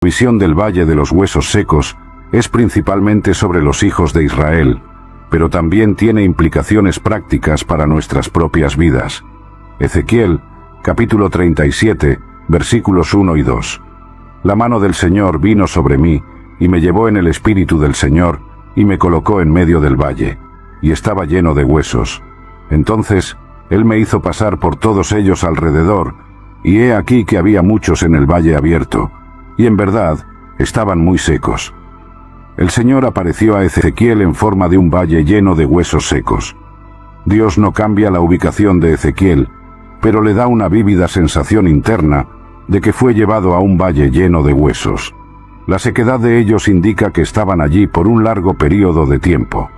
visión del Valle de los Huesos Secos es principalmente sobre los hijos de Israel, pero también tiene implicaciones prácticas para nuestras propias vidas. Ezequiel, capítulo 37, versículos 1 y 2. La mano del Señor vino sobre mí, y me llevó en el espíritu del Señor, y me colocó en medio del valle, y estaba lleno de huesos. Entonces Él me hizo pasar por todos ellos alrededor, y he aquí que había muchos en el valle abierto, y en verdad estaban muy secos. El Señor apareció a Ezequiel en forma de un valle lleno de huesos secos. Dios no cambia la ubicación de Ezequiel, pero le da una vívida sensación interna de que fue llevado a un valle lleno de huesos. La sequedad de ellos indica que estaban allí por un largo período de tiempo.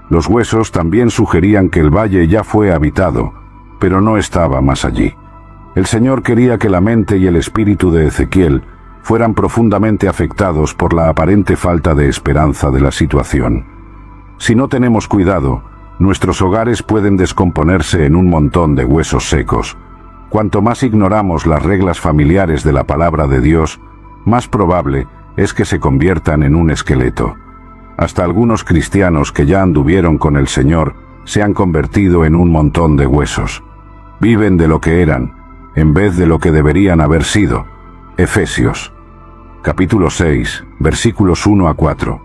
Los huesos también sugerían que el valle ya fue habitado, pero no estaba más allí. El Señor quería que la mente y el espíritu de Ezequiel fueran profundamente afectados por la aparente falta de esperanza de la situación. Si no tenemos cuidado, nuestros hogares pueden descomponerse en un montón de huesos secos. Cuanto más ignoramos las reglas familiares de la palabra de Dios, más probable es que se conviertan en un esqueleto. Hasta algunos cristianos que ya anduvieron con el Señor se han convertido en un montón de huesos. Viven de lo que eran, en vez de lo que deberían haber sido. Efesios, capítulo 6, versículos 1 a 4.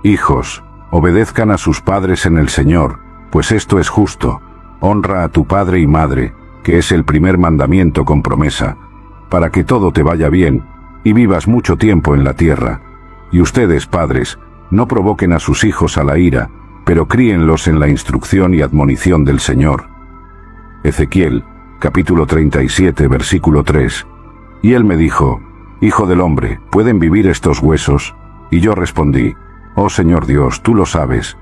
Hijos, obedezcan a sus padres en el Señor, pues esto es justo. Honra a tu padre y madre, que es el primer mandamiento con promesa, para que todo te vaya bien y vivas mucho tiempo en la tierra. Y ustedes, padres, no provoquen a sus hijos a la ira, pero críenlos en la instrucción y admonición del Señor. Ezequiel, capítulo 37, versículo 3. Y él me dijo: Hijo del hombre, ¿pueden vivir estos huesos? Y yo respondí: Oh Señor Dios, tú lo sabes.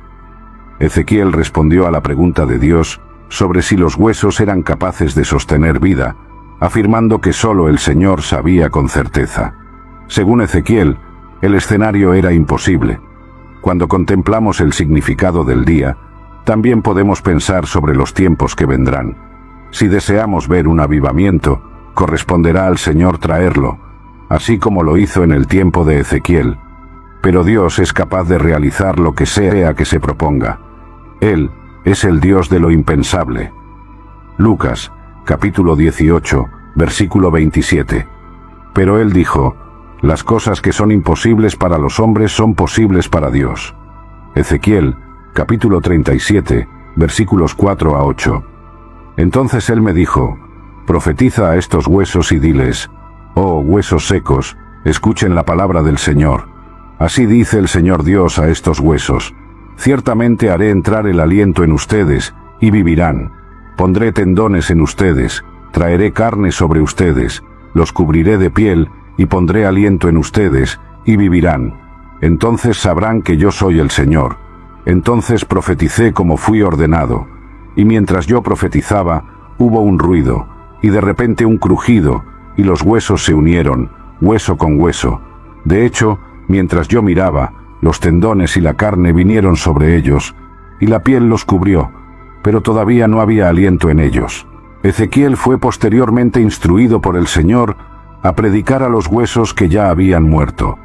Ezequiel respondió a la pregunta de Dios sobre si los huesos eran capaces de sostener vida, afirmando que solo el Señor sabía con certeza. Según Ezequiel, el escenario era imposible. Cuando contemplamos el significado del día, también podemos pensar sobre los tiempos que vendrán. Si deseamos ver un avivamiento, corresponderá al Señor traerlo, así como lo hizo en el tiempo de Ezequiel. Pero Dios es capaz de realizar lo que sea que se proponga. Él es el Dios de lo impensable. Lucas, capítulo 18, versículo 27. Pero él dijo: Las cosas que son imposibles para los hombres son posibles para Dios. Ezequiel, capítulo 37, versículos 4 a 8. Entonces él me dijo: Profetiza a estos huesos y diles: Oh huesos secos, escuchen la palabra del Señor. Así dice el Señor Dios a estos huesos: Ciertamente haré entrar el aliento en ustedes, y vivirán. Pondré tendones en ustedes, traeré carne sobre ustedes, los cubriré de piel, y pondré aliento en ustedes, y vivirán. Entonces sabrán que yo soy el Señor. Entonces profeticé como fui ordenado. Y mientras yo profetizaba, hubo un ruido, y de repente un crujido, y los huesos se unieron, hueso con hueso. De hecho, mientras yo miraba, los tendones y la carne vinieron sobre ellos, y la piel los cubrió, pero todavía no había aliento en ellos. Ezequiel fue posteriormente instruido por el Señor a predicar a los huesos que ya habían muerto.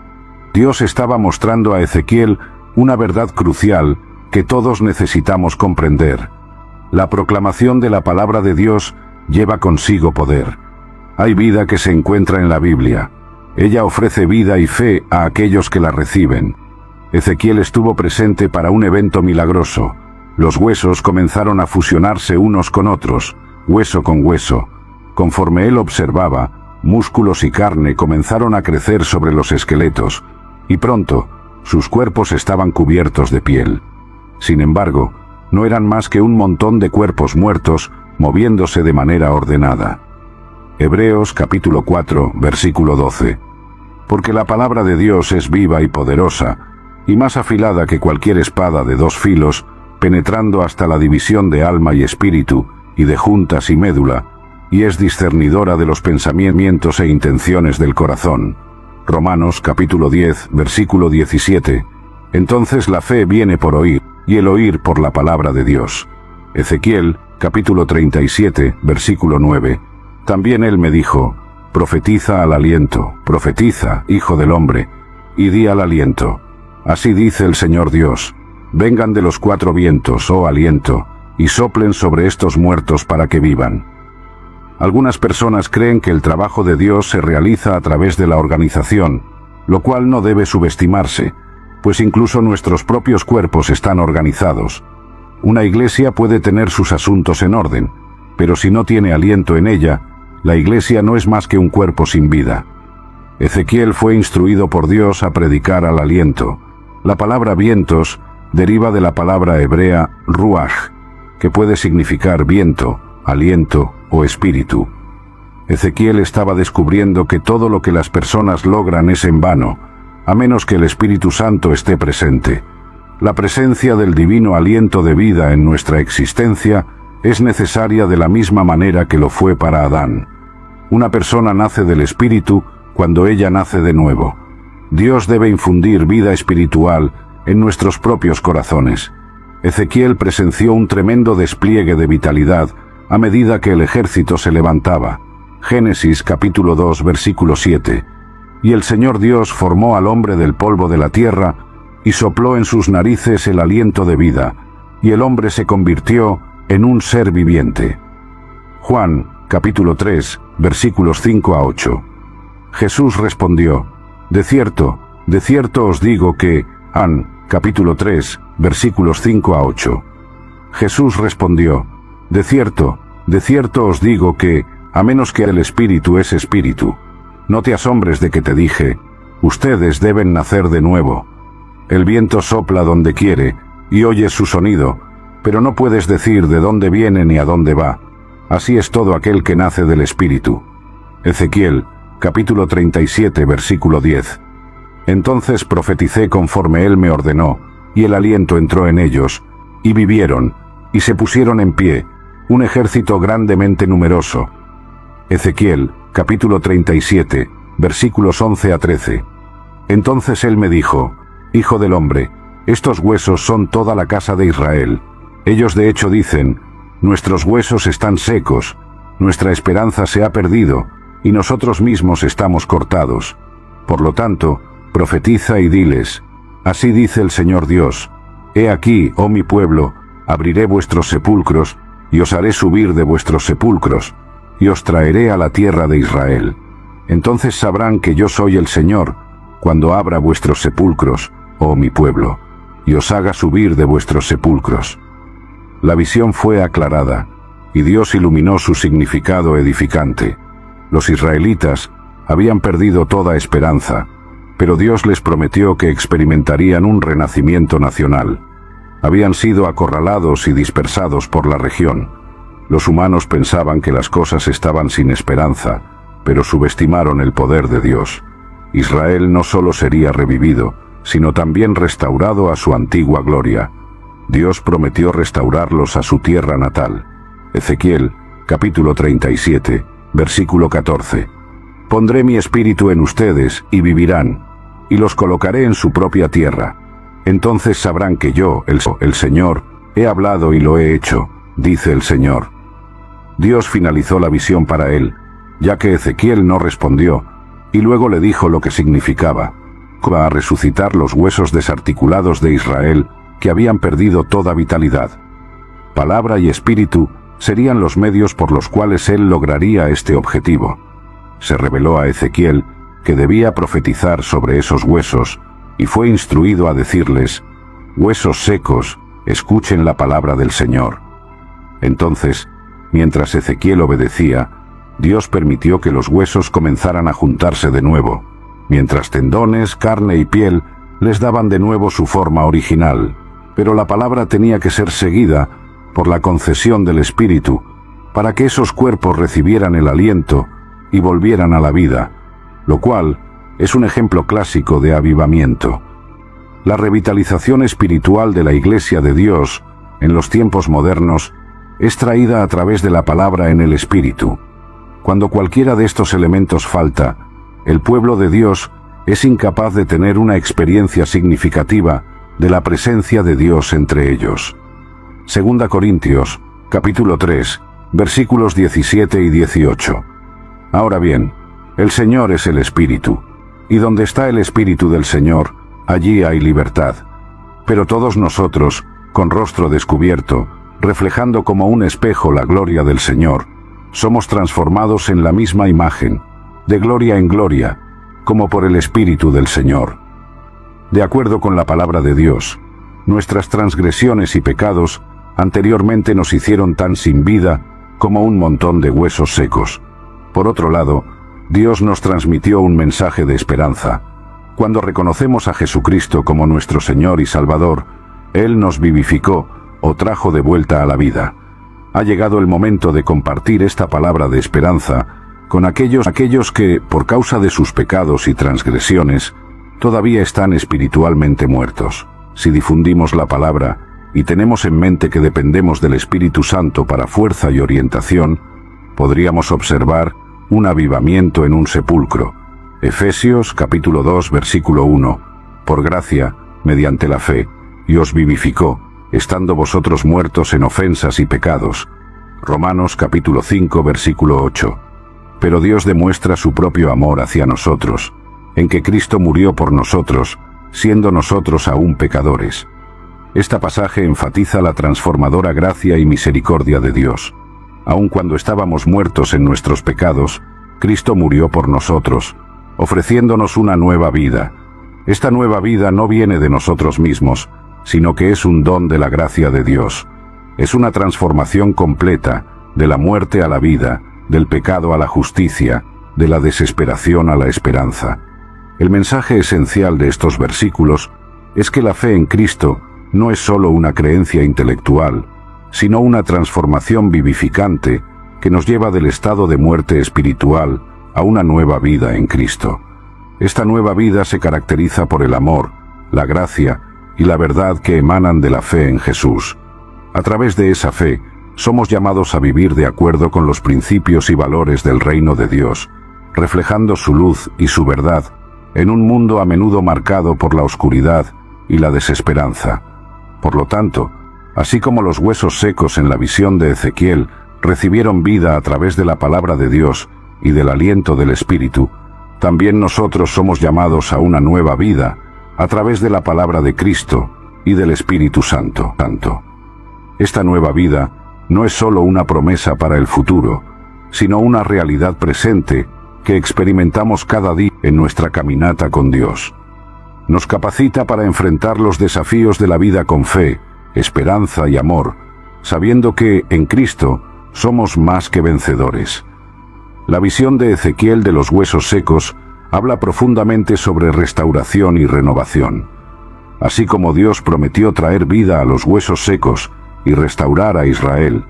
Dios estaba mostrando a Ezequiel una verdad crucial que todos necesitamos comprender. La proclamación de la palabra de Dios lleva consigo poder. Hay vida que se encuentra en la Biblia. Ella ofrece vida y fe a aquellos que la reciben. Ezequiel estuvo presente para un evento milagroso. Los huesos comenzaron a fusionarse unos con otros, hueso con hueso. Conforme él observaba, músculos y carne comenzaron a crecer sobre los esqueletos, y pronto, sus cuerpos estaban cubiertos de piel. Sin embargo, no eran más que un montón de cuerpos muertos, moviéndose de manera ordenada. Hebreos capítulo 4, versículo 12. Porque la palabra de Dios es viva y poderosa, y más afilada que cualquier espada de dos filos, penetrando hasta la división de alma y espíritu, y de juntas y médula, y es discernidora de los pensamientos e intenciones del corazón. Romanos capítulo 10, versículo 17. Entonces la fe viene por oír, y el oír por la palabra de Dios. Ezequiel capítulo 37, versículo 9. También él me dijo: profetiza al aliento, profetiza, hijo del hombre, y di al aliento. Así dice el Señor Dios: vengan de los cuatro vientos, oh aliento, y soplen sobre estos muertos para que vivan. Algunas personas creen que el trabajo de Dios se realiza a través de la organización, lo cual no debe subestimarse, pues incluso nuestros propios cuerpos están organizados. Una iglesia puede tener sus asuntos en orden, pero si no tiene aliento en ella, la iglesia no es más que un cuerpo sin vida. Ezequiel fue instruido por Dios a predicar al aliento. La palabra vientos deriva de la palabra hebrea ruach, que puede significar viento, aliento o espíritu. Ezequiel estaba descubriendo que todo lo que las personas logran es en vano, a menos que el Espíritu Santo esté presente. La presencia del divino aliento de vida en nuestra existencia es necesaria de la misma manera que lo fue para Adán. Una persona nace del Espíritu cuando ella nace de nuevo. Dios debe infundir vida espiritual en nuestros propios corazones. Ezequiel presenció un tremendo despliegue de vitalidad a medida que el ejército se levantaba. Génesis capítulo 2 versículo 7. Y el Señor Dios formó al hombre del polvo de la tierra y sopló en sus narices el aliento de vida, y el hombre se convirtió en un ser viviente. Juan capítulo 3 versículos 5 a 8. Jesús respondió: de cierto os digo que... Juan capítulo 3 versículos 5 a 8. Jesús respondió: de cierto os digo que, a menos que el Espíritu es Espíritu. No te asombres de que te dije: ustedes deben nacer de nuevo. El viento sopla donde quiere, y oyes su sonido, pero no puedes decir de dónde viene ni a dónde va. Así es todo aquel que nace del Espíritu. Ezequiel, capítulo 37, versículo 10. Entonces profeticé conforme él me ordenó, y el aliento entró en ellos, y vivieron, y se pusieron en pie, un ejército grandemente numeroso. Ezequiel, capítulo 37, versículos 11 a 13. Entonces él me dijo: hijo del hombre, estos huesos son toda la casa de Israel. Ellos de hecho dicen: nuestros huesos están secos, nuestra esperanza se ha perdido, y nosotros mismos estamos cortados. Por lo tanto, profetiza y diles: así dice el Señor Dios: he aquí, oh mi pueblo, abriré vuestros sepulcros, y os haré subir de vuestros sepulcros, y os traeré a la tierra de Israel. Entonces sabrán que yo soy el Señor, cuando abra vuestros sepulcros, oh mi pueblo, y os haga subir de vuestros sepulcros. La visión fue aclarada, y Dios iluminó su significado edificante. Los israelitas habían perdido toda esperanza, pero Dios les prometió que experimentarían un renacimiento nacional. Habían sido acorralados y dispersados por la región. Los humanos pensaban que las cosas estaban sin esperanza, pero subestimaron el poder de Dios. Israel no solo sería revivido, sino también restaurado a su antigua gloria. Dios prometió restaurarlos a su tierra natal. Ezequiel, capítulo 37, versículo 14. Pondré mi espíritu en ustedes y vivirán, y los colocaré en su propia tierra. Entonces sabrán que yo, el Señor, he hablado y lo he hecho, dice el Señor. Dios finalizó la visión para él, ya que Ezequiel no respondió, y luego le dijo lo que significaba: va a resucitar los huesos desarticulados de Israel que habían perdido toda vitalidad. Palabra y espíritu serían los medios por los cuales él lograría este objetivo. Se reveló a Ezequiel que debía profetizar sobre esos huesos, y fue instruido a decirles: huesos secos, escuchen la palabra del Señor. Entonces, mientras Ezequiel obedecía, Dios permitió que los huesos comenzaran a juntarse de nuevo, mientras tendones, carne y piel les daban de nuevo su forma original. Pero la palabra tenía que ser seguida por la concesión del Espíritu, para que esos cuerpos recibieran el aliento y volvieran a la vida, lo cual es un ejemplo clásico de avivamiento. La revitalización espiritual de la Iglesia de Dios en los tiempos modernos es traída a través de la palabra en el Espíritu. Cuando cualquiera de estos elementos falta, el pueblo de Dios es incapaz de tener una experiencia significativa de la presencia de Dios entre ellos. 2 Corintios, capítulo 3, versículos 17 y 18. Ahora bien, El Señor es el Espíritu, y donde está el Espíritu del Señor, allí hay libertad. Pero todos nosotros, con rostro descubierto, reflejando como un espejo la gloria del Señor, somos transformados en la misma imagen, de gloria en gloria, como por el Espíritu del Señor. De acuerdo con la palabra de Dios, nuestras transgresiones y pecados anteriormente nos hicieron tan sin vida como un montón de huesos secos. Por otro lado, Dios nos transmitió un mensaje de esperanza. Cuando reconocemos a Jesucristo como nuestro Señor y Salvador, Él nos vivificó o trajo de vuelta a la vida. Ha llegado el momento de compartir esta palabra de esperanza con aquellos que, por causa de sus pecados y transgresiones, todavía están espiritualmente muertos. Si difundimos la palabra y tenemos en mente que dependemos del Espíritu Santo para fuerza y orientación, podríamos observar un avivamiento en un sepulcro. Efesios capítulo 2 versículo 1. Por gracia, mediante la fe, y os vivificó, estando vosotros muertos en ofensas y pecados. Romanos capítulo 5 versículo 8. Pero Dios demuestra su propio amor hacia nosotros, en que Cristo murió por nosotros, siendo nosotros aún pecadores. Este pasaje enfatiza la transformadora gracia y misericordia de Dios. Aun cuando estábamos muertos en nuestros pecados, Cristo murió por nosotros, ofreciéndonos una nueva vida. Esta nueva vida no viene de nosotros mismos, sino que es un don de la gracia de Dios. Es una transformación completa, de la muerte a la vida, del pecado a la justicia, de la desesperación a la esperanza. El mensaje esencial de estos versículos es que la fe en Cristo no es solo una creencia intelectual, sino una transformación vivificante que nos lleva del estado de muerte espiritual a una nueva vida en Cristo. Esta nueva vida se caracteriza por el amor, la gracia y la verdad que emanan de la fe en Jesús. A través de esa fe, somos llamados a vivir de acuerdo con los principios y valores del reino de Dios, reflejando su luz y su verdad en un mundo a menudo marcado por la oscuridad y la desesperanza. Por lo tanto, así como los huesos secos en la visión de Ezequiel recibieron vida a través de la palabra de Dios y del aliento del Espíritu, también nosotros somos llamados a una nueva vida a través de la palabra de Cristo y del Espíritu Santo. Esta nueva vida no es solo una promesa para el futuro, sino una realidad presente que experimentamos cada día en nuestra caminata con Dios. Nos capacita para enfrentar los desafíos de la vida con fe, esperanza y amor, sabiendo que, en Cristo, somos más que vencedores. La visión de Ezequiel de los huesos secos habla profundamente sobre restauración y renovación. Así como Dios prometió traer vida a los huesos secos y restaurar a Israel,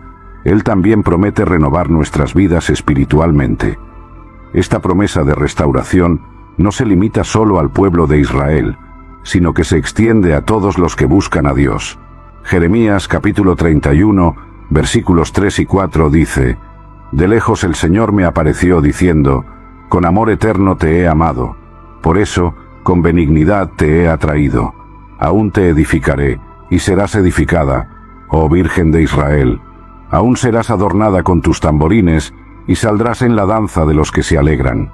Él también promete renovar nuestras vidas espiritualmente. Esta promesa de restauración no se limita solo al pueblo de Israel, sino que se extiende a todos los que buscan a Dios. Jeremías capítulo 31, versículos 3 y 4 dice: De lejos el Señor me apareció diciendo: Con amor eterno te he amado, por eso con benignidad te he atraído. Aún te edificaré, y serás edificada, oh Virgen de Israel. Aún serás adornada con tus tamborines, y saldrás en la danza de los que se alegran.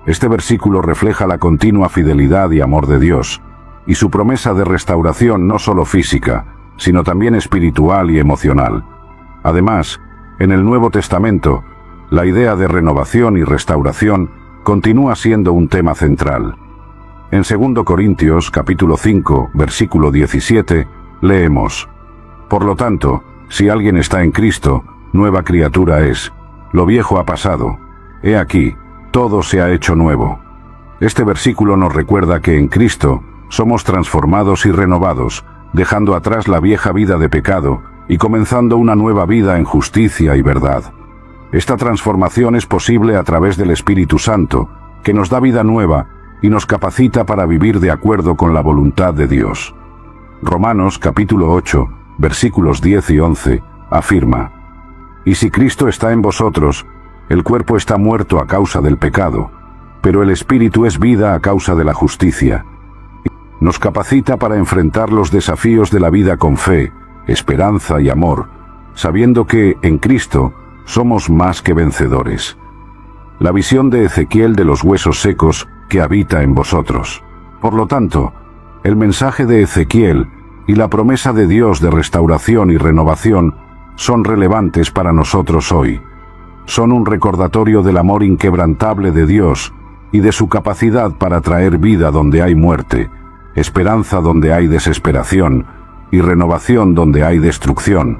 Este versículo refleja la continua fidelidad y amor de Dios, y su promesa de restauración no solo física, sino también espiritual y emocional. Además, en el Nuevo Testamento, la idea de renovación y restauración continúa siendo un tema central. En 2 Corintios capítulo 5, versículo 17, leemos: Por lo tanto, si alguien está en Cristo, nueva criatura es. Lo viejo ha pasado. He aquí, todo se ha hecho nuevo. Este versículo nos recuerda que en Cristo somos transformados y renovados, dejando atrás la vieja vida de pecado y comenzando una nueva vida en justicia y verdad. Esta transformación es posible a través del Espíritu Santo, que nos da vida nueva y nos capacita para vivir de acuerdo con la voluntad de Dios. Romanos capítulo 8, versículos 10 y 11, afirma: Y si Cristo está en vosotros, el cuerpo está muerto a causa del pecado, pero el Espíritu es vida a causa de la justicia. Nos capacita para enfrentar los desafíos de la vida con fe, esperanza y amor, sabiendo que, en Cristo, somos más que vencedores. la visión de Ezequiel de los huesos secos que habita en vosotros. Por lo tanto, el mensaje de Ezequiel y la promesa de Dios de restauración y renovación son relevantes para nosotros hoy. Son un recordatorio del amor inquebrantable de Dios y de su capacidad para traer vida donde hay muerte, esperanza donde hay desesperación y renovación donde hay destrucción.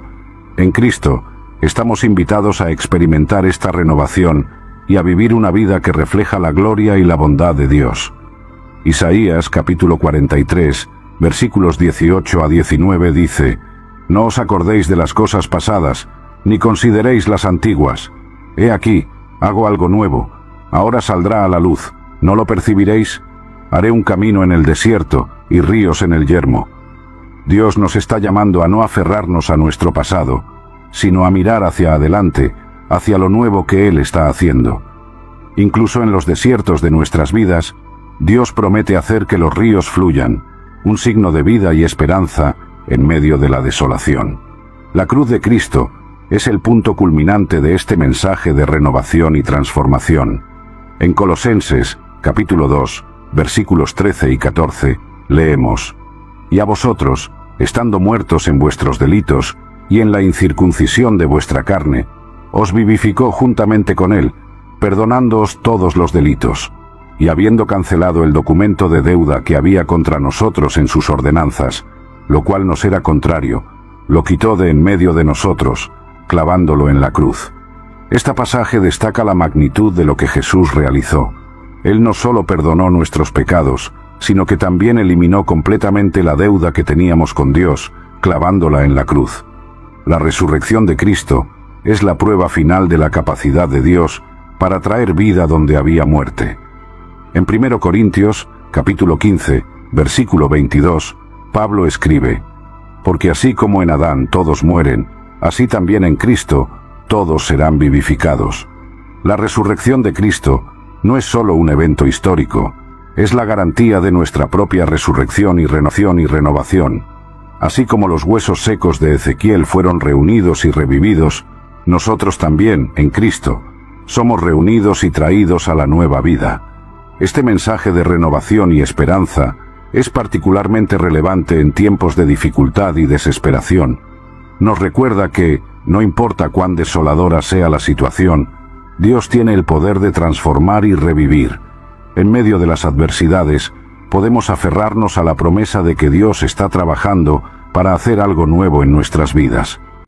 En Cristo, estamos invitados a experimentar esta renovación y a vivir una vida que refleja la gloria y la bondad de Dios. Isaías capítulo 43, versículos 18 a 19 dice: No os acordéis de las cosas pasadas, ni consideréis las antiguas. He aquí, hago algo nuevo, ahora saldrá a la luz, ¿no lo percibiréis? Haré un camino en el desierto y ríos en el yermo. Dios nos está llamando a no aferrarnos a nuestro pasado, sino a mirar hacia adelante, hacia lo nuevo que Él está haciendo. Incluso en los desiertos de nuestras vidas, Dios promete hacer que los ríos fluyan, un signo de vida y esperanza en medio de la desolación. La cruz de Cristo es el punto culminante de este mensaje de renovación y transformación. En Colosenses, capítulo 2, versículos 13 y 14, leemos: Y a vosotros, estando muertos en vuestros delitos y en la incircuncisión de vuestra carne, os vivificó juntamente con Él, perdonándoos todos los delitos, y habiendo cancelado el documento de deuda que había contra nosotros en sus ordenanzas, lo cual nos era contrario, lo quitó de en medio de nosotros, clavándolo en la cruz. Este pasaje destaca la magnitud de lo que Jesús realizó. Él no solo perdonó nuestros pecados, sino que también eliminó completamente la deuda que teníamos con Dios, clavándola en la cruz. La resurrección de Cristo es la prueba final de la capacidad de Dios para traer vida donde había muerte. En 1 Corintios, capítulo 15, versículo 22, Pablo escribe: Porque así como en Adán todos mueren, así también en Cristo todos serán vivificados. La resurrección de Cristo no es solo un evento histórico, es la garantía de nuestra propia resurrección y renovación. Así como los huesos secos de Ezequiel fueron reunidos y revividos, nosotros también, en Cristo, somos reunidos y traídos a la nueva vida. Este mensaje de renovación y esperanza es particularmente relevante en tiempos de dificultad y desesperación. Nos recuerda que, no importa cuán desoladora sea la situación, Dios tiene el poder de transformar y revivir. En medio de las adversidades, podemos aferrarnos a la promesa de que Dios está trabajando para hacer algo nuevo en nuestras vidas.